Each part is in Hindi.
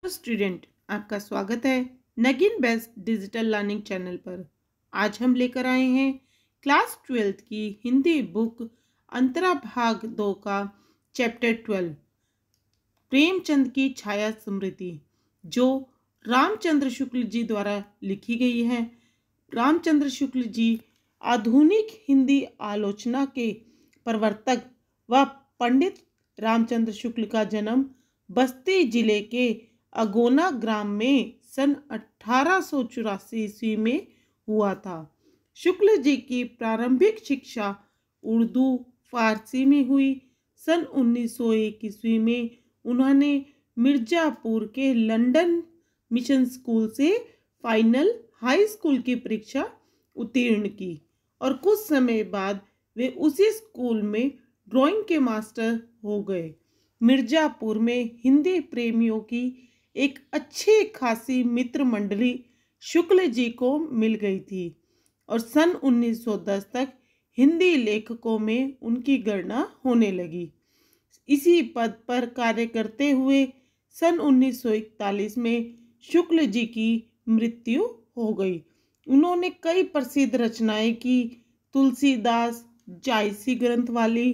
स्टूडेंट, आपका स्वागत है Nageen best digital learning channel पर। आज हम लेकर आए हैं क्लास 12 की हिंदी बुक अंतरा भाग 2 का चैप्टर 12 प्रेमचंद की छाया स्मृति, जो रामचंद्र शुक्ल जी द्वारा लिखी गई है। रामचंद्र शुक्ल जी आधुनिक हिंदी आलोचना के प्रवर्तक व पंडित रामचंद्र शुक्ल का जन्म बस्ती जिले के अगोना ग्राम में सन 1884 ईस्वी में हुआ था। शुक्ल जी की प्रारंभिक शिक्षा उर्दू फारसी में हुई। सन 1901 ईस्वी में उन्होंने मिर्जापुर के लंदन मिशन स्कूल से फाइनल हाई स्कूल की परीक्षा उत्तीर्ण की और कुछ समय बाद वे उसी स्कूल में ड्राइंग के मास्टर हो गए। मिर्जापुर में हिंदी प्रेमियों की एक अच्छी खासी मित्र मंडली शुक्ल जी को मिल गई थी और सन 1910 तक हिंदी लेखकों में उनकी गणना होने लगी। इसी पद पर कार्य करते हुए सन 1941 में शुक्ल जी की मृत्यु हो गई। उन्होंने कई प्रसिद्ध रचनाएं की। तुलसीदास जायसी ग्रंथ वाली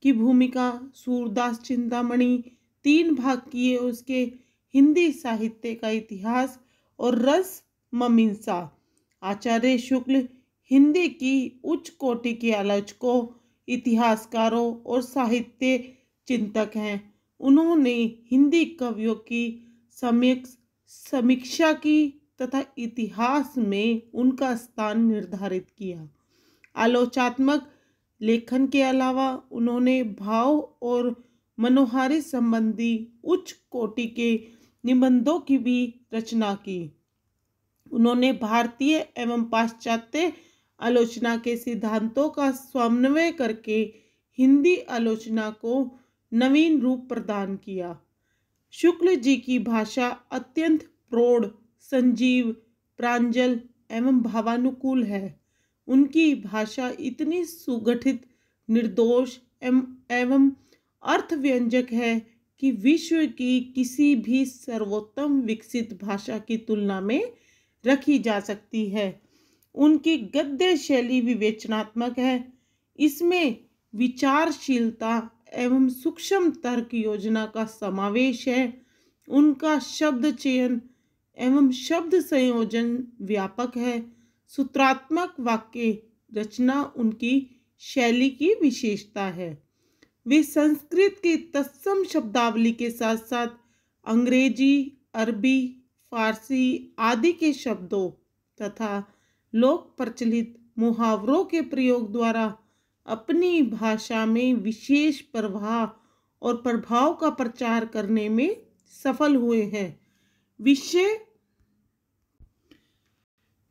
की भूमिका, सूरदास चिंतामणि, 3 भाग किए उसके हिंदी साहित्य का इतिहास और रस मीमांसा। आचार्य शुक्ल हिंदी की उच्च कोटि के आलोचकों, इतिहासकारों और साहित्य चिंतक हैं। उन्होंने हिंदी कवियों की समीक्षा की तथा इतिहास में उनका स्थान निर्धारित किया। आलोचनात्मक लेखन के अलावा उन्होंने भाव और मनोहारी संबंधी उच्च कोटि के निबंधों की भी रचना की। उन्होंने भारतीय एवं पाश्चात्य आलोचना के सिद्धांतों का समन्वय करके हिंदी आलोचना को नवीन रूप प्रदान किया। शुक्ल जी की भाषा अत्यंत प्रौढ़, संजीव, प्रांजल एवं भावानुकूल है। उनकी भाषा इतनी सुगठित, निर्दोष एवं अर्थव्यंजक है कि विश्व की किसी भी सर्वोत्तम विकसित भाषा की तुलना में रखी जा सकती है। उनकी गद्य शैली विवेचनात्मक है। इसमें विचारशीलता एवं सूक्ष्म तर्क योजना का समावेश है। उनका शब्द चयन एवं शब्द संयोजन व्यापक है। सूत्रात्मक वाक्य रचना उनकी शैली की विशेषता है। वे संस्कृत की तत्सम शब्दावली के साथ साथ अंग्रेजी, अरबी, फारसी आदि के शब्दों तथा लोक प्रचलित मुहावरों के प्रयोग द्वारा अपनी भाषा में विशेष प्रभाव का प्रचार करने में सफल हुए हैं। विषय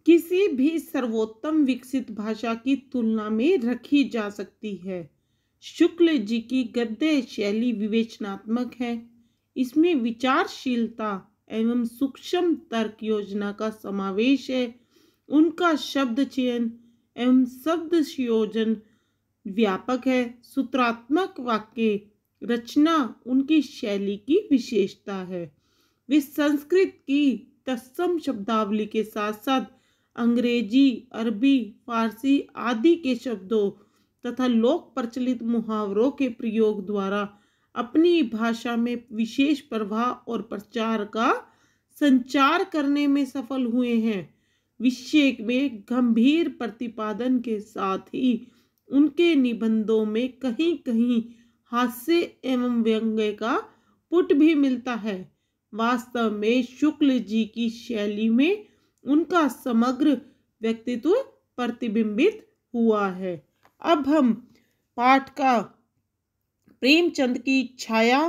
किसी भी सर्वोत्तम विकसित भाषा की तुलना में रखी जा सकती है। शुक्ल जी की गद्य शैली विवेचनात्मक है। इसमें विचारशीलता एवं सूक्ष्म तर्क योजना का समावेश है। उनका शब्द चयन एवं शब्द संयोजन व्यापक है। सूत्रात्मक वाक्य रचना उनकी शैली की विशेषता है। वे संस्कृत की तत्सम शब्दावली के साथ साथ अंग्रेजी, अरबी, फारसी आदि के शब्दों तथा लोक प्रचलित मुहावरों के प्रयोग द्वारा अपनी भाषा में विशेष प्रभाव और प्रचार का संचार करने में सफल हुए हैं। विषय में गंभीर प्रतिपादन के साथ ही उनके निबंधों में कहीं कहीं हास्य एवं व्यंग्य का पुट भी मिलता है। वास्तव में शुक्ल जी की शैली में उनका समग्र व्यक्तित्व प्रतिबिंबित हुआ है। अब हम पाठ का प्रेमचंद की छाया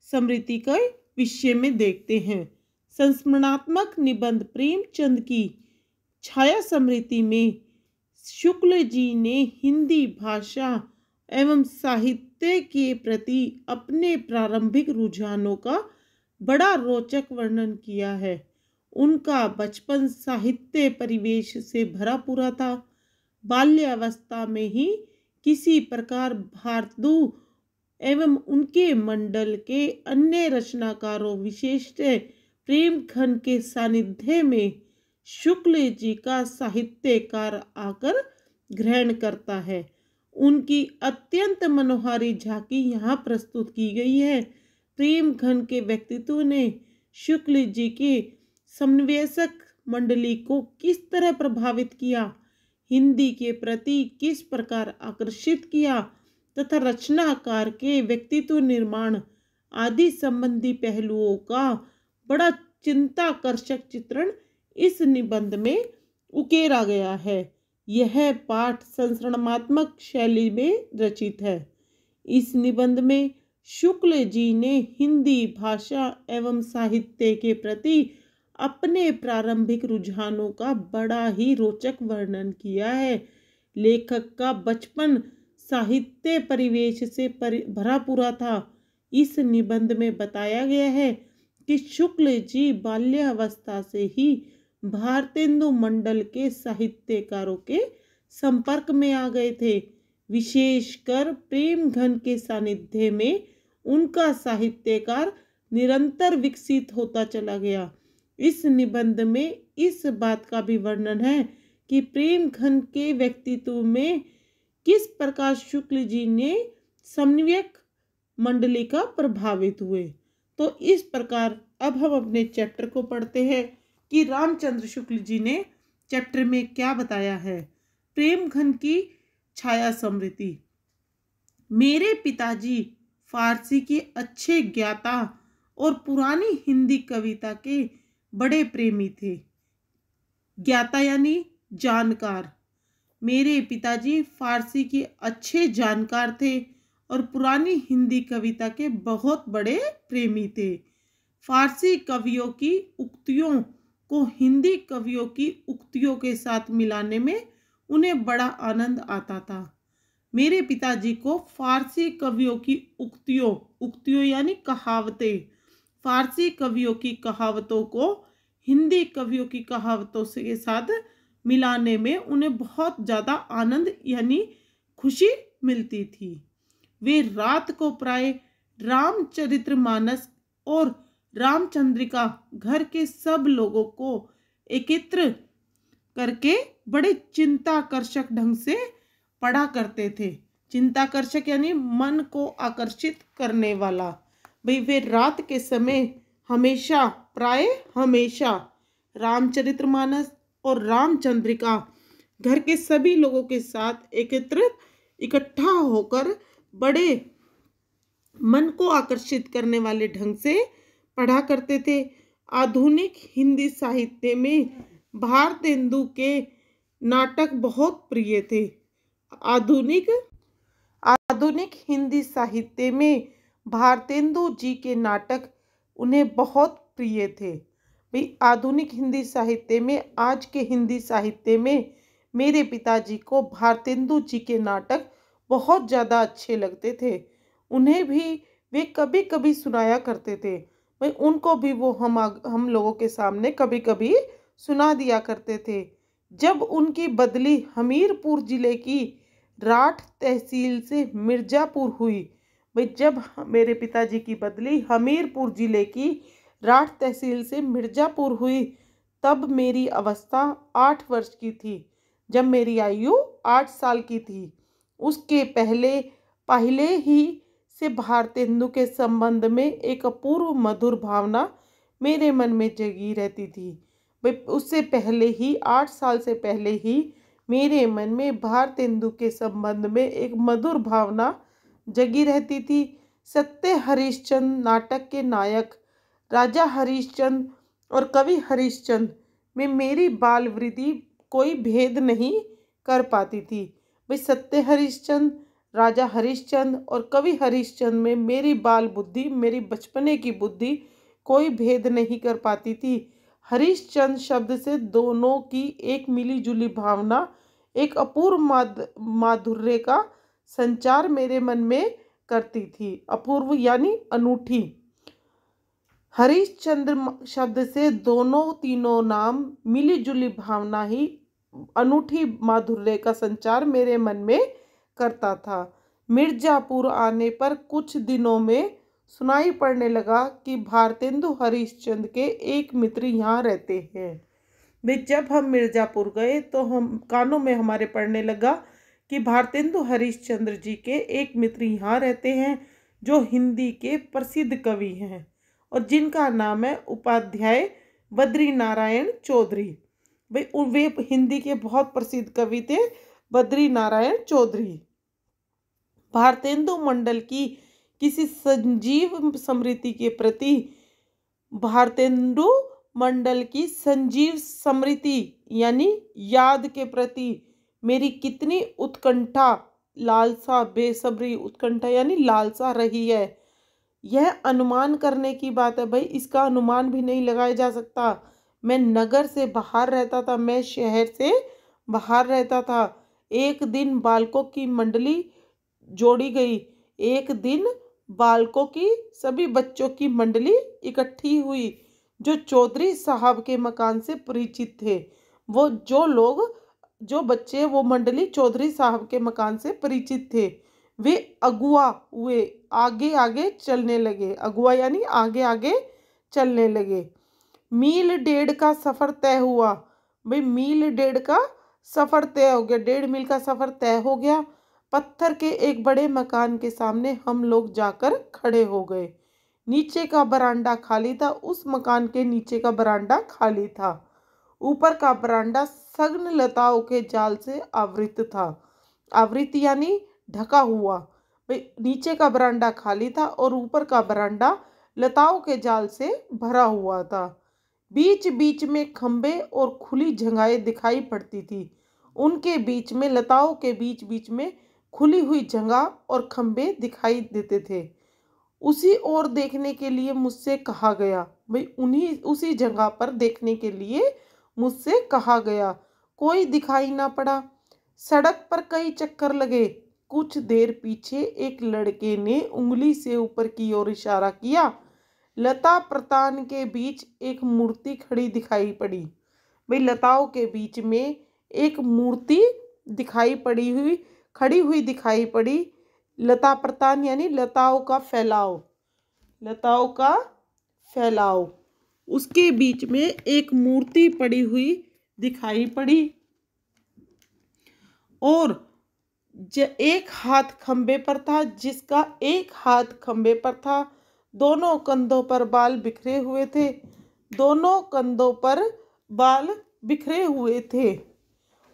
स्मृति के विषय में देखते हैं। संस्मरणात्मक निबंध प्रेमचंद की छाया स्मृति में शुक्ल जी ने हिंदी भाषा एवं साहित्य के प्रति अपने प्रारंभिक रुझानों का बड़ा रोचक वर्णन किया है। उनका बचपन साहित्य परिवेश से भरा पूरा था। बाल्यावस्था में ही किसी प्रकार भारदू एवं उनके मंडल के अन्य रचनाकारों विशेष प्रेम घन के सानिध्य में शुक्ल जी का साहित्यकार आकर ग्रहण करता है। उनकी अत्यंत मनोहारी झांकी यहाँ प्रस्तुत की गई है। प्रेम घन के व्यक्तित्व ने शुक्ल जी के समन्वयक मंडली को किस तरह प्रभावित किया, हिंदी के प्रति किस प्रकार आकर्षित किया तथा रचनाकार के व्यक्तित्व निर्माण आदि संबंधी पहलुओं का बड़ा चिंताकर्षक चित्रण इस निबंध में उकेरा गया है। यह पाठ संस्मरणात्मक शैली में रचित है। इस निबंध में शुक्ल जी ने हिंदी भाषा एवं साहित्य के प्रति अपने प्रारंभिक रुझानों का बड़ा ही रोचक वर्णन किया है। लेखक का बचपन साहित्य परिवेश से भरा पूरा था। इस निबंध में बताया गया है कि शुक्ल जी बाल्यावस्था से ही भारतेंदु मंडल के साहित्यकारों के संपर्क में आ गए थे। विशेषकर प्रेम घन के सानिध्य में उनका साहित्यकार निरंतर विकसित होता चला गया। इस निबंध में इस बात का भी वर्णन है कि प्रेम घन के व्यक्तित्व में किस प्रकार शुक्ल जी ने समन्वयक मंडली का प्रभावित हुए। तो इस प्रकार अब हम अपने चैप्टर को पढ़ते हैं कि रामचंद्र शुक्ल जी ने चैप्टर में क्या बताया है। प्रेम घन की छाया स्मृति। मेरे पिताजी फारसी के अच्छे ज्ञाता और पुरानी हिंदी कविता के बड़े प्रेमी थे। ज्ञाता यानी जानकार। मेरे पिताजी फारसी के अच्छे जानकार थे और पुरानी हिंदी कविता के बहुत बड़े प्रेमी थे। फारसी कवियों की उक्तियों को हिंदी कवियों की उक्तियों के साथ मिलाने में उन्हें बड़ा आनंद आता था। मेरे पिताजी को फारसी कवियों की उक्तियों यानी कहावतें, फारसी कवियों की कहावतों को हिंदी कवियों की कहावतों के साथ मिलाने में उन्हें बहुत ज़्यादा आनंद यानी खुशी मिलती थी। वे रात को प्राय रामचरितमानस और रामचंद्रिका घर के सब लोगों को एकत्र करके बड़े चिंताकर्षक ढंग से पढ़ा करते थे। चिंताकर्षक यानी मन को आकर्षित करने वाला। भाई वे रात के समय प्राय हमेशा रामचरितमानस और रामचंद्रिका घर के सभी लोगों के साथ इकट्ठा होकर बड़े मन को आकर्षित करने वाले ढंग से पढ़ा करते थे। आधुनिक हिंदी साहित्य में भारतेंदु के नाटक बहुत प्रिय थे। आधुनिक हिंदी साहित्य में भारतेंदु जी के नाटक उन्हें बहुत प्रिय थे। भाई आधुनिक हिंदी साहित्य में, आज के हिंदी साहित्य में मेरे पिताजी को भारतेंदु जी के नाटक बहुत ज़्यादा अच्छे लगते थे। उन्हें भी वे कभी कभी सुनाया करते थे। भाई उनको भी वो हम लोगों के सामने कभी कभी सुना दिया करते थे। जब उनकी बदली हमीरपुर ज़िले की राठ तहसील से मिर्ज़ापुर हुई, भाई जब मेरे पिताजी की बदली हमीरपुर ज़िले की राठ तहसील से मिर्ज़ापुर हुई, तब मेरी अवस्था 8 वर्ष की थी। जब मेरी आयु 8 साल की थी, उसके पहले ही से भारतेंदु के संबंध में एक अपूर्व मधुर भावना मेरे मन में जगी रहती थी। उससे पहले ही 8 साल से पहले ही मेरे मन में भारतेंदु के संबंध में एक मधुर भावना जगी रहती थी। सत्य हरिश्चंद्र नाटक के नायक राजा हरिश्चंद्र और कवि हरिश्चंद्र में मेरी बाल वृद्धि कोई भेद नहीं कर पाती थी। भाई सत्य हरिश्चंद्र, राजा हरिश्चंद्र और कवि हरिश्चंद्र में मेरी बाल बुद्धि, मेरी बचपने की बुद्धि कोई भेद नहीं कर पाती थी। हरिश्चंद्र शब्द से दोनों की एक मिली जुली भावना, एक अपूर्व माधुर्य का संचार मेरे मन में करती थी। अपूर्व यानी अनूठी। हरिश्चंद्र शब्द से तीनों नाम मिली जुली भावना ही अनूठी माधुर्य का संचार मेरे मन में करता था। मिर्ज़ापुर आने पर कुछ दिनों में सुनाई पड़ने लगा कि भारतेंदु हरिश्चंद्र के एक मित्र यहाँ रहते हैं। वे जब हम मिर्ज़ापुर गए तो हम कानों में हमारे पड़ने लगा कि भारतेंदु हरिश्चंद्र जी के एक मित्र यहाँ रहते हैं जो हिंदी के प्रसिद्ध कवि हैं और जिनका नाम है उपाध्याय बद्री नारायण चौधरी। वे हिंदी के बहुत प्रसिद्ध कवि थे, बद्री नारायण चौधरी। भारतेंदु मंडल की किसी संजीव स्मृति के प्रति, भारतेंदु मंडल की संजीव स्मृति यानी याद के प्रति मेरी कितनी उत्कंठा, लालसा, बेसब्री, उत्कंठा यानी लालसा रही है, यह अनुमान करने की बात है। भाई इसका अनुमान भी नहीं लगाया जा सकता। मैं नगर से बाहर रहता था, मैं शहर से बाहर रहता था। एक दिन बालकों की मंडली जोड़ी गई, एक दिन बालकों की, सभी बच्चों की मंडली इकट्ठी हुई जो चौधरी साहब के मकान से परिचित थे। वो जो बच्चे, वो मंडली चौधरी साहब के मकान से परिचित थे। वे अगुआ हुए, आगे आगे चलने लगे। अगुआ यानी आगे आगे चलने लगे। मील डेढ़ का सफ़र तय हुआ। भाई मील डेढ़ का सफ़र तय हो गया, 1.5 मील का सफ़र तय हो गया। पत्थर के एक बड़े मकान के सामने हम लोग जाकर खड़े हो गए। नीचे का बरामदा खाली था, उस मकान के नीचे का बरामदा खाली था। ऊपर का बरामदा सघन लताओं के जाल से आवृत था। आवृत यानी ढका हुआ। भाई नीचे का बरामदा खाली था और ऊपर का बरामदा लताओं के जाल से भरा हुआ था। बीच बीच में खंबे और खुली जगहें दिखाई पड़ती थी। उनके बीच में, लताओं के बीच बीच में खुली हुई जगह और खंबे दिखाई देते थे। उसी ओर देखने के लिए मुझसे कहा गया। भाई उसी जगह पर देखने के लिए मुझसे कहा गया। कोई दिखाई ना पड़ा। सड़क पर कई चक्कर लगे। कुछ देर पीछे एक लड़के ने उंगली से ऊपर की ओर इशारा किया। लता प्रतान के बीच एक मूर्ति खड़ी दिखाई पड़ी। भाई लताओं के बीच में एक मूर्ति खड़ी हुई दिखाई पड़ी। लता प्रतान यानी लताओं का फैलाव, लताओं का फैलाव। उसके बीच में एक मूर्ति पड़ी हुई दिखाई पड़ी और एक हाथ खंबे पर था, जिसका एक हाथ खंबे पर था। दोनों कंधों पर बाल बिखरे हुए थे। दोनों कंधों पर बाल बिखरे हुए थे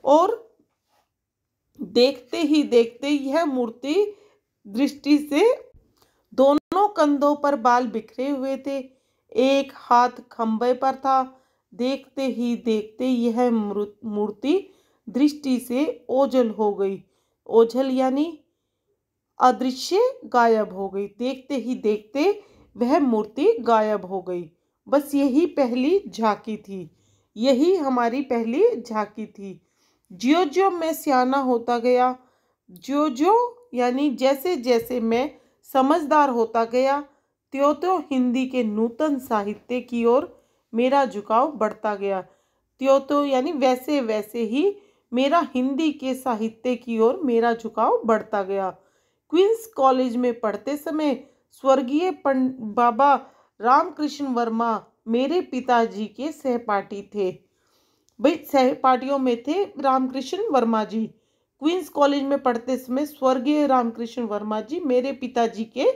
और देखते ही देखते यह मूर्ति दृष्टि से, दोनों कंधों पर बाल बिखरे हुए थे, एक हाथ खंबे पर था। देखते ही देखते यह मूर्ति दृष्टि से ओझल हो गई। ओझल यानी अदृश्य, गायब हो गई। देखते ही देखते वह मूर्ति गायब हो गई। बस यही पहली झांकी थी, यही हमारी पहली झांकी थी। ज्यों ज्यों मैं सियाना होता गया, ज्यों ज्यों यानी जैसे जैसे मैं समझदार होता गया, त्यों त्यों हिंदी के नूतन साहित्य की ओर मेरा झुकाव बढ़ता गया। त्यों त्यों यानी वैसे वैसे ही मेरा हिंदी के साहित्य की ओर मेरा झुकाव बढ़ता गया। क्वींस कॉलेज में पढ़ते समय स्वर्गीय बाबा रामकृष्ण वर्मा मेरे पिताजी के सहपाठी थे। भाई सहपाठियों में थे रामकृष्ण वर्मा जी। क्वींस कॉलेज में पढ़ते समय स्वर्गीय रामकृष्ण वर्मा जी मेरे पिताजी के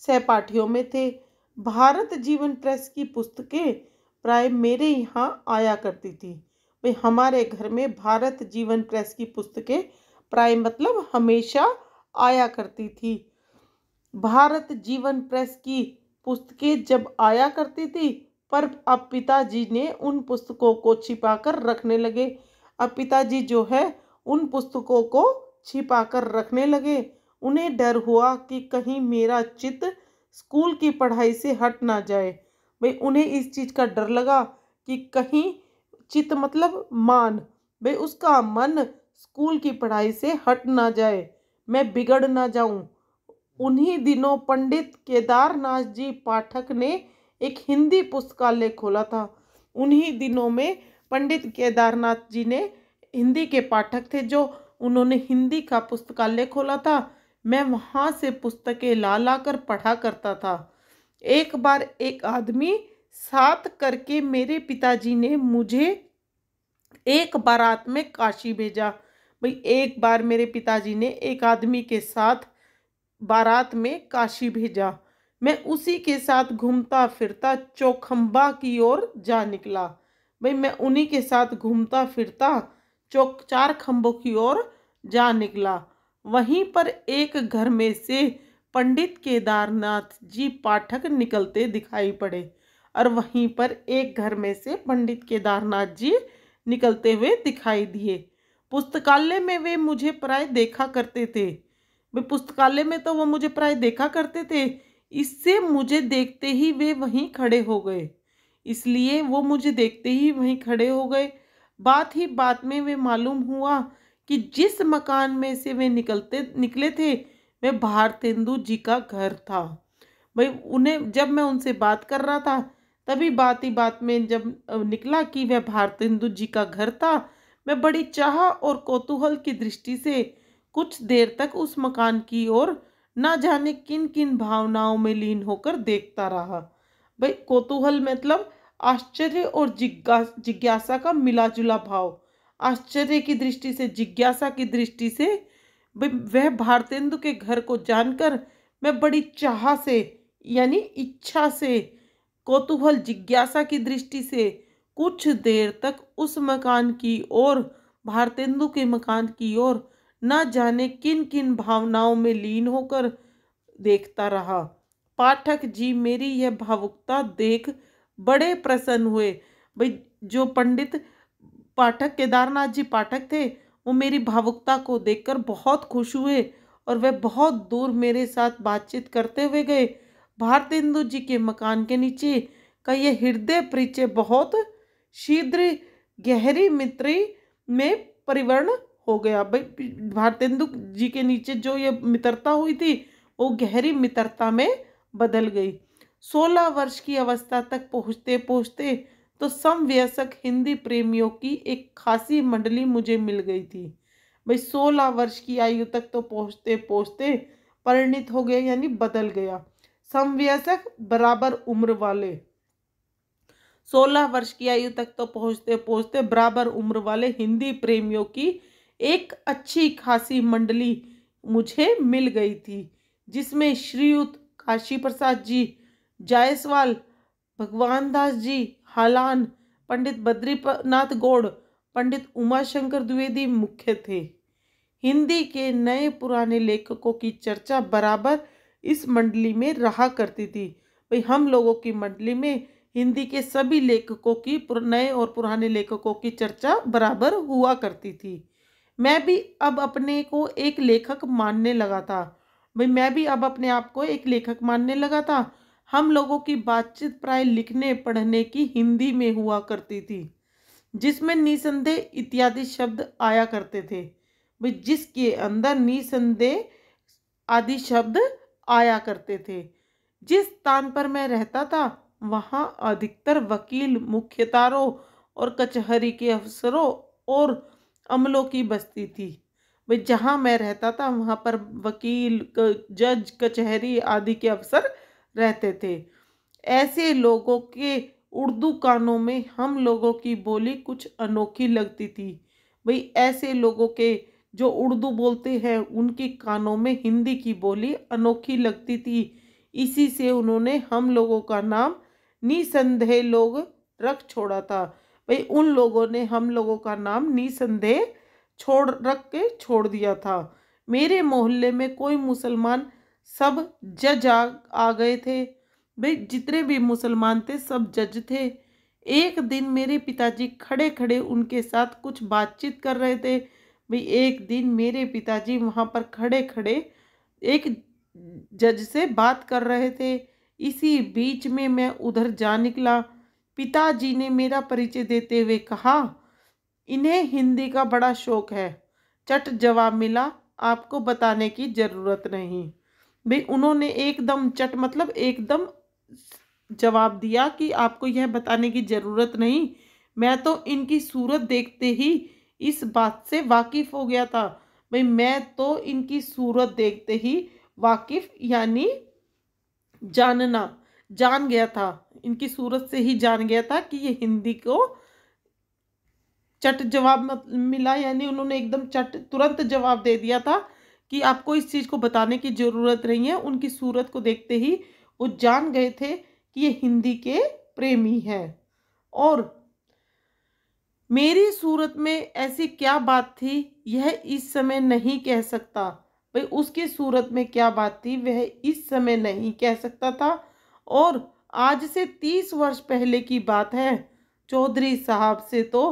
सहपाठियों में थे। भारत जीवन प्रेस की पुस्तकें प्राय मेरे यहाँ आया करती थी। भाई हमारे घर में भारत जीवन प्रेस की पुस्तकें प्राय मतलब हमेशा आया करती थी। भारत जीवन प्रेस की पुस्तकें जब आया करती थी, पर अब पिताजी ने उन पुस्तकों को छिपाकर रखने लगे। अब पिताजी जो है उन पुस्तकों को छिपाकर रखने लगे। उन्हें डर हुआ कि कहीं मेरा चित्त स्कूल की पढ़ाई से हट ना जाए। भाई उन्हें इस चीज़ का डर लगा कि कहीं चित्त मतलब मान, भाई उसका मन स्कूल की पढ़ाई से हट ना जाए, मैं बिगड़ ना जाऊं। उन्हीं दिनों पंडित केदारनाथ जी पाठक ने एक हिंदी पुस्तकालय खोला था। उन्हीं दिनों में पंडित केदारनाथ जी ने, हिंदी के पाठक थे जो, उन्होंने हिंदी का पुस्तकालय खोला था। मैं वहाँ से पुस्तकें ला ला कर पढ़ा करता था। एक बार एक आदमी साथ करके मेरे पिताजी ने मुझे एक बारात में काशी भेजा। भाई एक बार मेरे पिताजी ने एक आदमी के साथ बारात में काशी भेजा। मैं उसी के साथ घूमता फिरता चौखंबा की ओर जा निकला। भाई मैं उन्हीं के साथ घूमता फिरता चौक चार खंबों की ओर जा निकला। वहीं पर एक घर में से पंडित केदारनाथ जी पाठक निकलते दिखाई पड़े, और वहीं पर एक घर में से पंडित केदारनाथ जी निकलते हुए दिखाई दिए। पुस्तकालय में वे मुझे प्राय देखा करते थे। वे पुस्तकालय में तो वो मुझे प्राय देखा करते थे, इससे मुझे देखते ही वे वहीं खड़े हो गए। इसलिए वो मुझे देखते ही वहीं खड़े हो गए। बात ही बात में वे मालूम हुआ कि जिस मकान में से वे निकले थे वह भारतेंदु जी का घर था। भाई उन्हें जब मैं उनसे बात कर रहा था, तभी बात ही बात में जब निकला कि वह भारतेंदु जी का घर था, मैं बड़ी चाह और कौतूहल की दृष्टि से कुछ देर तक उस मकान की ओर ना जाने किन किन भावनाओं में लीन होकर देखता रहा। भाई कौतूहल मतलब आश्चर्य और जिज्ञासा का मिला जुला भाव। आश्चर्य की दृष्टि से, जिज्ञासा की दृष्टि से, वह भारतेंदु के घर को जानकर मैं बड़ी चाह से यानी इच्छा से, कौतूहल जिज्ञासा की दृष्टि से कुछ देर तक उस मकान की ओर, भारतेंदु के मकान की ओर न जाने किन किन भावनाओं में लीन होकर देखता रहा। पाठक जी मेरी यह भावुकता देख बड़े प्रसन्न हुए। भाई जो पंडित पाठक केदारनाथ जी पाठक थे, वो मेरी भावुकता को देखकर बहुत खुश हुए और वे बहुत दूर मेरे साथ बातचीत करते हुए गए। भारतेंदु जी के मकान के नीचे का यह हृदय परिचय बहुत शीघ्र गहरी मित्री में परिवर्ण हो गया। भाई भारतेंदु जी के नीचे जो ये मित्रता हुई थी वो गहरी मित्रता में बदल गई। 16 वर्ष की अवस्था तक पहुँचते पहुँचते तो समवयस्क हिंदी प्रेमियों की एक खासी मंडली मुझे मिल गई थी। भाई 16 वर्ष की आयु तक तो पहुँचते पहुँचते परिणित हो गया यानी बदल गया। समवयस्क बराबर उम्र वाले, 16 वर्ष की आयु तक तो पहुँचते पहुँचते बराबर उम्र वाले हिंदी प्रेमियों की एक अच्छी खासी मंडली मुझे मिल गई थी, जिसमें श्रीयुत काशी प्रसाद जी जायसवाल, भगवान दास जी हालान, पंडित बद्रीनाथ गौड़, पंडित उमाशंकर द्विवेदी मुख्य थे। हिंदी के नए पुराने लेखकों की चर्चा बराबर इस मंडली में रहा करती थी। भाई हम लोगों की मंडली में हिंदी के सभी लेखकों की, नए और पुराने लेखकों की चर्चा बराबर हुआ करती थी। मैं भी अब अपने को एक लेखक मानने लगा था। भाई मैं भी अब अपने आप को एक लेखक मानने लगा था। हम लोगों की बातचीत प्राय लिखने पढ़ने की हिंदी में हुआ करती थी, जिसमें निसंदेह इत्यादि शब्द आया करते थे। भाई जिसके अंदर निसंदेह आदि शब्द आया करते थे। जिस स्थान पर मैं रहता था वहाँ अधिकतर वकील, मुख्यतारों और कचहरी के अफसरों और अमलों की बस्ती थी। भाई जहाँ मैं रहता था वहाँ पर वकील, जज, कचहरी आदि के अफसर रहते थे। ऐसे लोगों के उर्दू कानों में हम लोगों की बोली कुछ अनोखी लगती थी। भाई ऐसे लोगों के जो उर्दू बोलते हैं उनके कानों में हिंदी की बोली अनोखी लगती थी। इसी से उन्होंने हम लोगों का नाम निसंदेह लोग रख छोड़ा था। भाई उन लोगों ने हम लोगों का नाम निसंदेह रख के छोड़ दिया था। मेरे मोहल्ले में कोई मुसलमान सब जज आ गए थे। भाई जितने भी मुसलमान थे सब जज थे। एक दिन मेरे पिताजी खड़े खड़े उनके साथ कुछ बातचीत कर रहे थे। भाई एक दिन मेरे पिताजी वहाँ पर खड़े खड़े एक जज से बात कर रहे थे। इसी बीच में मैं उधर जा निकला। पिताजी ने मेरा परिचय देते हुए कहा, इन्हें हिंदी का बड़ा शौक है। चट जवाब मिला, आपको बताने की ज़रूरत नहीं। भाई उन्होंने एकदम चट मतलब एकदम जवाब दिया कि आपको यह बताने की ज़रूरत नहीं। मैं तो इनकी सूरत देखते ही इस बात से वाकिफ़ हो गया था। भाई मैं तो इनकी सूरत देखते ही वाकिफ़ यानी जानना, जान गया था, इनकी सूरत से ही जान गया था कि ये हिंदी को चट जवाब मिला, यानी उन्होंने एकदम चट तुरंत जवाब दे दिया था कि आपको इस चीज़ को बताने की ज़रूरत नहीं है। उनकी सूरत को देखते ही वो जान गए थे कि ये हिंदी के प्रेमी हैं। और मेरी सूरत में ऐसी क्या बात थी यह इस समय नहीं कह सकता। भाई उसकी सूरत में क्या बात थी वह इस समय नहीं कह सकता था। और आज से 30 वर्ष पहले की बात है। चौधरी साहब से तो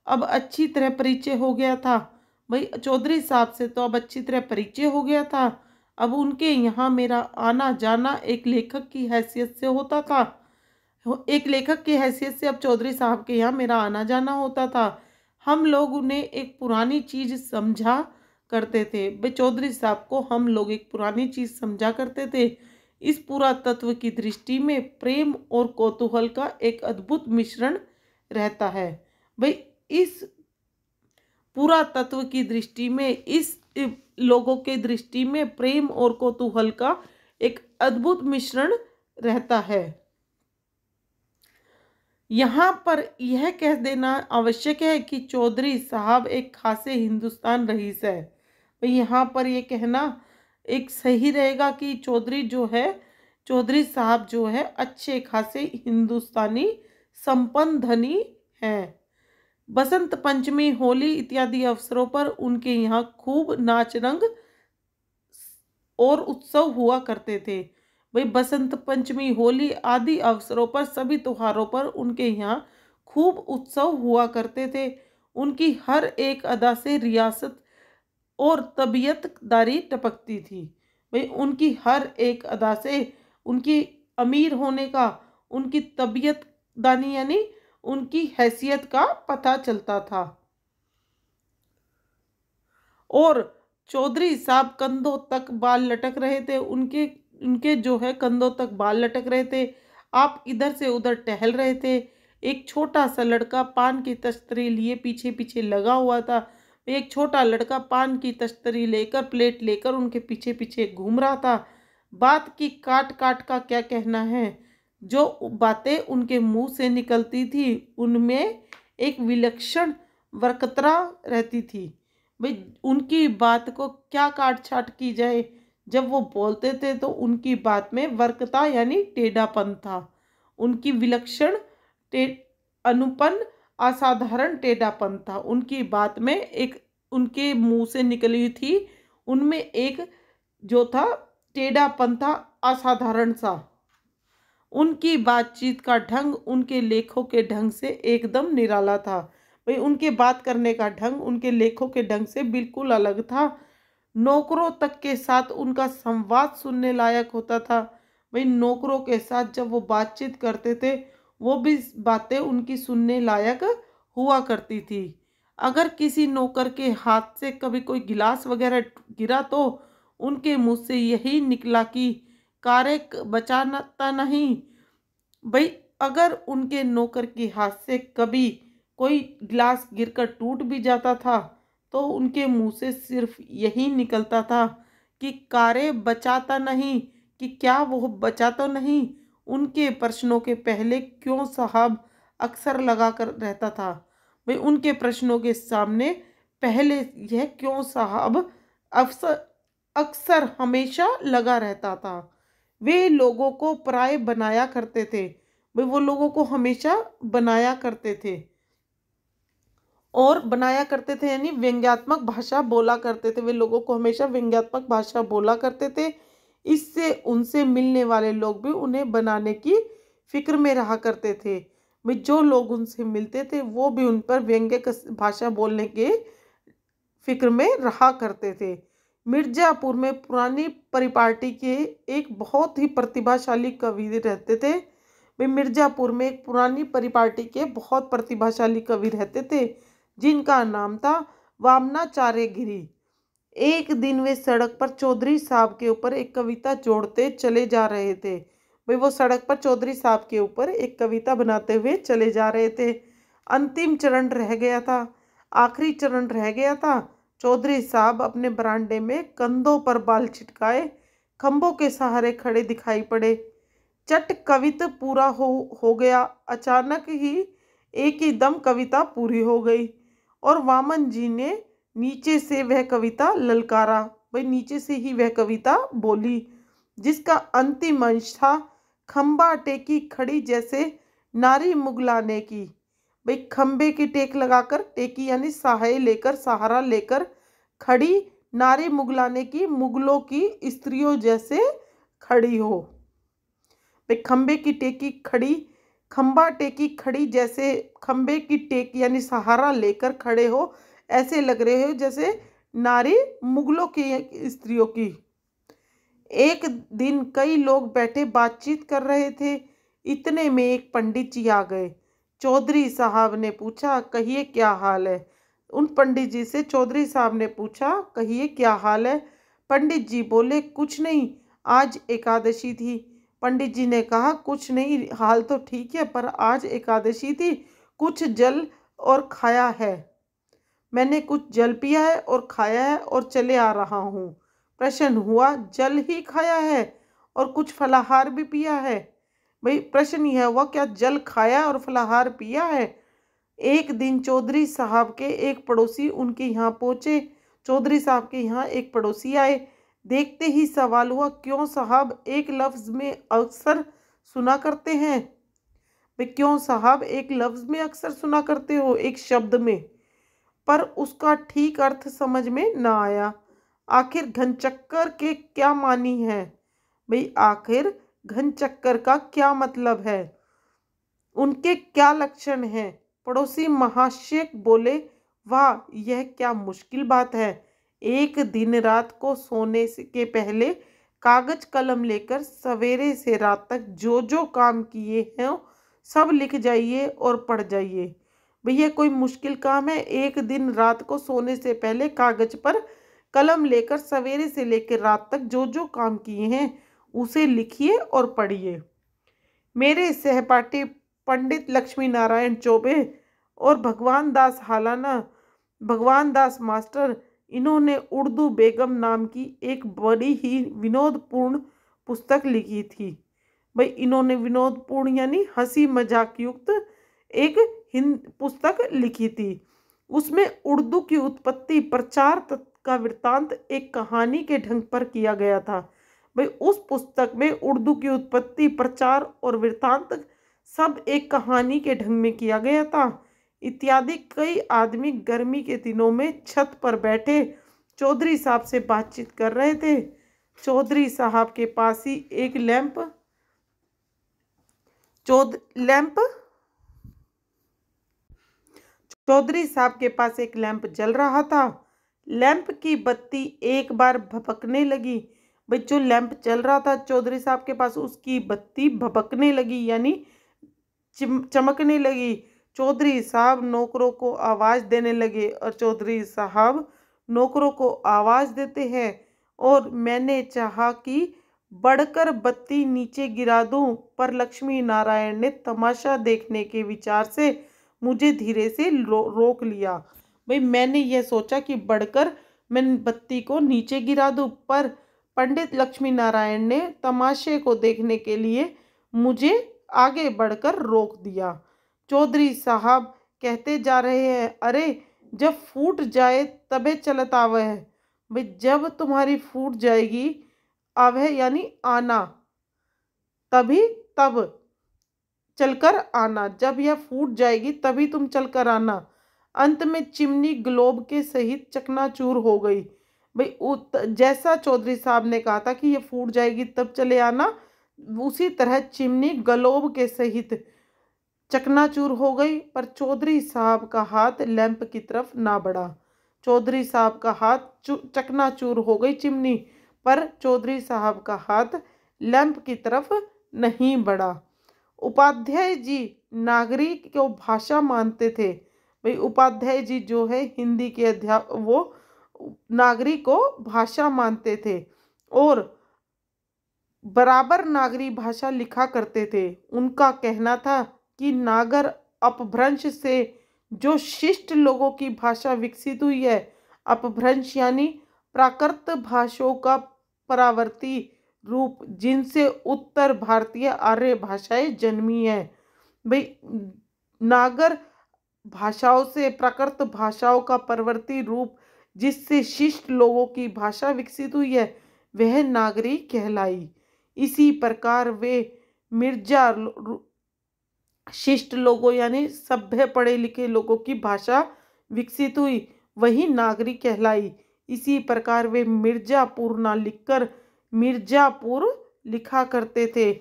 अब अच्छी तरह परिचय हो गया था। भाई चौधरी साहब से तो अब अच्छी तरह परिचय हो गया था। अब उनके यहाँ मेरा आना जाना एक लेखक की हैसियत से होता था। एक लेखक की हैसियत से अब चौधरी साहब के यहाँ मेरा आना जाना होता था। हम लोग उन्हें एक पुरानी चीज़ समझा करते थे। भाई चौधरी साहब को हम लोग एक पुरानी चीज़ समझा करते थे। इस पुरातत्व की दृष्टि में प्रेम और कौतूहल का एक अद्भुत मिश्रण रहता है। भाई इस पुरातत्व की दृष्टि में, इस लोगों के दृष्टि में प्रेम और कौतूहल का एक अद्भुत मिश्रण रहता है। यहाँ पर यह कह देना आवश्यक है कि चौधरी साहब एक खासे हिंदुस्तान रईस है। भाई यहाँ पर यह कहना एक सही रहेगा कि चौधरी साहब जो है अच्छे खासे हिंदुस्तानी संपन्न धनी हैं। बसंत पंचमी, होली इत्यादि अवसरों पर उनके यहाँ खूब नाच रंग और उत्सव हुआ करते थे। भाई बसंत पंचमी, होली आदि अवसरों पर, सभी त्योहारों पर उनके यहाँ खूब उत्सव हुआ करते थे। उनकी हर एक अदा से रियासत और तबीयतदारी टपकती थी। भाई उनकी हर एक अदा से उनकी अमीर होने का, उनकी तबीयतदानी यानी उनकी हैसियत का पता चलता था। और चौधरी साहब कंधों तक बाल लटक रहे थे, उनके उनके जो है कंधों तक बाल लटक रहे थे। आप इधर से उधर टहल रहे थे। एक छोटा सा लड़का पान की तश्तरी लिए पीछे पीछे लगा हुआ था। एक छोटा लड़का पान की तश्तरी लेकर, प्लेट लेकर उनके पीछे पीछे घूम रहा था। बात की काट काट का क्या कहना है, जो बातें उनके मुंह से निकलती थी उनमें एक विलक्षण वक्रता रहती थी। भाई उनकी बात को क्या काट छाट की जाए, जब वो बोलते थे तो उनकी बात में वक्रता यानी टेढ़ापन था। उनकी विलक्षण अनुपन, असाधारण टेढ़ापन था उनकी बात में। एक उनके मुंह से निकली थी उनमें एक जो था टेढ़ापन था, असाधारण सा। उनकी बातचीत का ढंग उनके लेखों के ढंग से एकदम निराला था। भाई उनके बात करने का ढंग उनके लेखों के ढंग से बिल्कुल अलग था। नौकरों तक के साथ उनका संवाद सुनने लायक होता था। भाई नौकरों के साथ जब वो बातचीत करते थे वो भी बातें उनकी सुनने लायक हुआ करती थी। अगर किसी नौकर के हाथ से कभी कोई गिलास वगैरह गिरा तो उनके मुंह से यही निकला कि कार्य बचाता नहीं। भाई अगर उनके नौकर के हाथ से कभी कोई गिलास गिरकर टूट भी जाता था तो उनके मुंह से सिर्फ यही निकलता था कि कार्य बचाता नहीं, कि क्या वो बचाता नहीं। उनके प्रश्नों के पहले क्यों साहब अक्सर लगा कर रहता था। भाई उनके प्रश्नों के सामने पहले यह क्यों साहब अक्सर अक्सर हमेशा लगा रहता था। वे लोगों को पराये बनाया करते थे। भाई वो लोगों को हमेशा बनाया करते थे, और बनाया करते थे यानी व्यंग्यात्मक भाषा बोला करते थे। वे लोगों को हमेशा व्यंग्यात्मक भाषा बोला करते थे। इससे उनसे मिलने वाले लोग भी उन्हें बनाने की फिक्र में रहा करते थे। भाई जो लोग उनसे मिलते थे वो भी उन पर व्यंग्य भाषा बोलने के फिक्र में रहा करते थे। मिर्जापुर में पुरानी परिपाटी के एक बहुत ही प्रतिभाशाली कवि रहते थे। वे मिर्जापुर में एक पुरानी परिपाटी के बहुत प्रतिभाशाली कवि रहते थे जिनका नाम था वामनाचार्य गिरी। एक दिन वे सड़क पर चौधरी साहब के ऊपर एक कविता जोड़ते चले जा रहे थे। भाई वो सड़क पर चौधरी साहब के ऊपर एक कविता बनाते हुए चले जा रहे थे। अंतिम चरण रह गया था, आखिरी चरण रह गया था। चौधरी साहब अपने बरामदे में कंधों पर बाल छिटकाए खंभों के सहारे खड़े दिखाई पड़े। चट कवित पूरा हो गया। अचानक ही एक ही दम कविता पूरी हो गई और वामन जी ने नीचे से वह कविता ललकारा। भाई नीचे से ही वह कविता बोली, जिसका अंतिम अंश था, खंबा टेकी खड़ी जैसे नारी मुगलाने की। भाई खंबे की टेक लगाकर, टेकी यानी सहाय लेकर, सहारा लेकर, खड़ी नारी मुगलाने की, मुगलों की स्त्रियों जैसे खड़ी हो। भाई खंबे की टेकी खड़ी, खंबा टेकी खड़ी जैसे, खंबे की टेक यानी सहारा लेकर खड़े हो, ऐसे लग रहे हो जैसे नारी मुगलों की स्त्रियों की। एक दिन कई लोग बैठे बातचीत कर रहे थे। इतने में एक पंडित जी आ गए। चौधरी साहब ने पूछा, कहिए क्या हाल है। उन पंडित जी से चौधरी साहब ने पूछा, कहिए क्या हाल है। पंडित जी बोले, कुछ नहीं, आज एकादशी थी। पंडित जी ने कहा, कुछ नहीं, हाल तो ठीक है, पर आज एकादशी थी, कुछ जल और खाया है। मैंने कुछ जल पिया है और खाया है और चले आ रहा हूँ। प्रश्न हुआ, जल ही खाया है और कुछ फलाहार भी पिया है? भाई प्रश्न यह हुआ, क्या जल खाया और फलाहार पिया है? एक दिन चौधरी साहब के एक पड़ोसी उनके यहाँ पहुँचे। चौधरी साहब के यहाँ एक पड़ोसी आए। देखते ही सवाल हुआ, क्यों साहब एक लफ्ज़ में अक्सर सुना करते हैं? भाई क्यों साहब एक लफ्ज़ में अक्सर सुना करते हो, एक शब्द में? पर उसका ठीक अर्थ समझ में न आया। आखिर घनचक्कर के क्या मानी है? भाई आखिर घनचक्कर का क्या मतलब है? उनके क्या लक्षण हैं? पड़ोसी महाशय बोले, वाह, यह क्या मुश्किल बात है। एक दिन रात को सोने के पहले कागज कलम लेकर सवेरे से रात तक जो जो काम किए हैं सब लिख जाइए और पढ़ जाइए। भैया कोई मुश्किल काम है? एक दिन रात को सोने से पहले कागज पर कलम लेकर सवेरे से लेकर रात तक जो जो काम किए हैं उसे लिखिए और पढ़िए। मेरे सहपाठी पंडित लक्ष्मी नारायण चौबे और भगवान दास हालाना, भगवान दास मास्टर, इन्होंने उर्दू बेगम नाम की एक बड़ी ही विनोदपूर्ण पुस्तक लिखी थी। भाई इन्होंने विनोदपूर्ण यानी हंसी मजाक युक्त एक पुस्तक लिखी थी। उसमें उर्दू की उत्पत्ति, प्रचार का वृत्तांत एक कहानी के ढंग पर किया गया था। भाई उस पुस्तक में उर्दू की उत्पत्ति, प्रचार और वृत्तांत सब एक कहानी के ढंग में किया गया था इत्यादि। कई आदमी गर्मी के दिनों में छत पर बैठे चौधरी साहब से बातचीत कर रहे थे। चौधरी साहब के पास ही एक चौधरी साहब के पास एक लैंप जल रहा था। लैंप की बत्ती एक बार भपकने लगी। भाई जो लैंप चल रहा था चौधरी साहब के पास, उसकी बत्ती भपकने लगी यानी चमकने लगी। चौधरी साहब नौकरों को आवाज़ देने लगे और चौधरी साहब नौकरों को आवाज़ देते हैं और मैंने चाहा कि बढ़कर बत्ती नीचे गिरा दूं, पर लक्ष्मी नारायण ने तमाशा देखने के विचार से मुझे धीरे से रोक लिया। भाई मैंने यह सोचा कि बढ़कर मैं बत्ती को नीचे गिरा दूं, पर पंडित लक्ष्मी नारायण ने तमाशे को देखने के लिए मुझे आगे बढ़कर रोक दिया। चौधरी साहब कहते जा रहे हैं, अरे जब फूट जाए तबे चलत आवे है। भाई जब तुम्हारी फूट जाएगी, आवे यानी आना, तभी तब चलकर आना, जब यह फूट जाएगी तभी तुम चलकर आना। अंत में चिमनी ग्लोब के सहित चकनाचूर हो गई। भाई जैसा चौधरी साहब ने कहा था कि ये फूट जाएगी तब चले आना, उसी तरह चिमनी ग्लोब के सहित चकनाचूर हो गई। पर चौधरी साहब का हाथ लैंप की तरफ ना बढ़ा। चौधरी साहब का हाथ चकनाचूर हो गई चिमनी, पर चौधरी साहब का हाथ लैंप की तरफ नहीं बढ़ा। उपाध्याय जी नागरिक को भाषा मानते थे। भाई उपाध्याय जी जो है हिंदी के अध्यापक, वो नागरिक को भाषा मानते थे और बराबर नागरी भाषा लिखा करते थे। उनका कहना था कि नागर अपभ्रंश से जो शिष्ट लोगों की भाषा विकसित हुई है, अपभ्रंश यानी प्राकृत भाषाओं का परावर्ती रूप जिनसे उत्तर भारतीय आर्य भाषाएं जन्मी है। भाई, नागर भाषाओं से प्राकृत भाषाओं का परवर्ती रूप जिससे शिष्ट लोगों की भाषा विकसित हुई है वह नागरी कहलाई। इसी प्रकार वे मिर्जा शिष्ट लोगों यानी सभ्य पढ़े लिखे लोगों की भाषा विकसित हुई, वही नागरी कहलाई। इसी प्रकार वे मिर्जापुर ना लिखकर मिर्जापुर लिखा करते थे,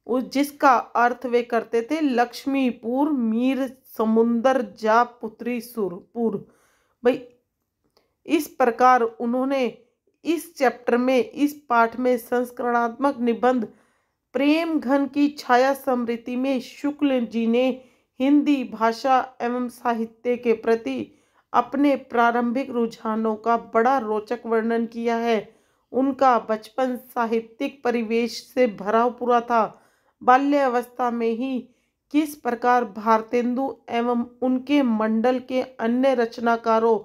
जिसका अर्थ वे करते थे लक्ष्मीपुर मीर समुंदर जा पुत्री सुरपुर। भाई, इस प्रकार उन्होंने इस चैप्टर में इस पाठ में संस्करणात्मक निबंध प्रेम घन की छाया स्मृति में शुक्ल जी ने हिंदी भाषा एवं साहित्य के प्रति अपने प्रारंभिक रुझानों का बड़ा रोचक वर्णन किया है। उनका बचपन साहित्यिक परिवेश से भरा पूरा था। बाल्यावस्था में ही किस प्रकार भारतेंदु एवं उनके मंडल के अन्य रचनाकारों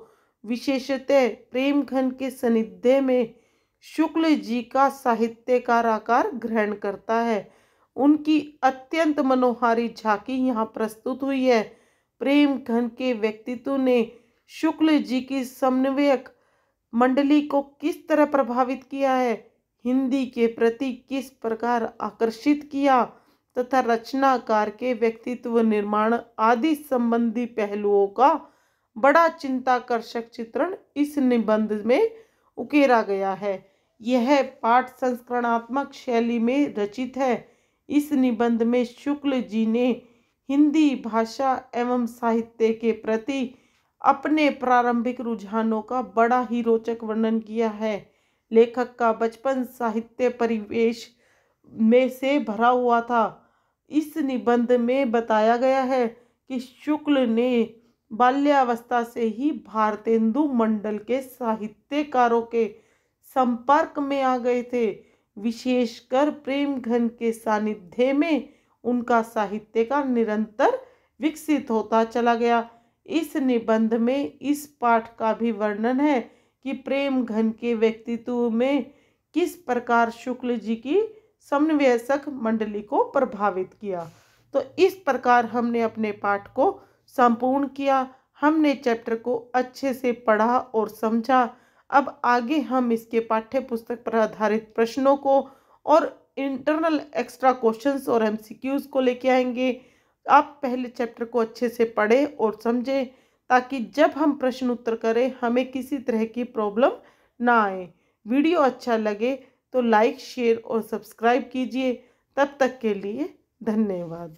विशेषतः प्रेमघन के सानिध्य में शुक्ल जी का साहित्यकार आकार ग्रहण करता है, उनकी अत्यंत मनोहारी झांकी यहाँ प्रस्तुत हुई है। प्रेमघन के व्यक्तित्व ने शुक्ल जी की समन्वयक मंडली को किस तरह प्रभावित किया है, हिंदी के प्रति किस प्रकार आकर्षित किया तथा रचनाकार के व्यक्तित्व निर्माण आदि संबंधी पहलुओं का बड़ा चिंताकर्षक चित्रण इस निबंध में उकेरा गया है। यह पाठ संस्करणात्मक शैली में रचित है। इस निबंध में शुक्ल जी ने हिंदी भाषा एवं साहित्य के प्रति अपने प्रारंभिक रुझानों का बड़ा ही रोचक वर्णन किया है। लेखक का बचपन साहित्य परिवेश में से भरा हुआ था। इस निबंध में बताया गया है कि शुक्ल ने बाल्यावस्था से ही भारतेंदु मंडल के साहित्यकारों के संपर्क में आ गए थे। विशेषकर प्रेमघन के सानिध्य में उनका साहित्य का निरंतर विकसित होता चला गया। इस निबंध में इस पाठ का भी वर्णन है कि प्रेमघन के व्यक्तित्व में किस प्रकार शुक्ल जी की समन्वयक मंडली को प्रभावित किया। तो इस प्रकार हमने अपने पाठ को संपूर्ण किया। हमने चैप्टर को अच्छे से पढ़ा और समझा। अब आगे हम इसके पाठ्य पुस्तक पर आधारित प्रश्नों को और इंटरनल एक्स्ट्रा क्वेश्चंस और एमसीक्यूज को लेके आएंगे। आप पहले चैप्टर को अच्छे से पढ़ें और समझें ताकि जब हम प्रश्न उत्तर करें हमें किसी तरह की प्रॉब्लम ना आए। वीडियो अच्छा लगे तो लाइक, शेयर और सब्सक्राइब कीजिए। तब तक के लिए धन्यवाद।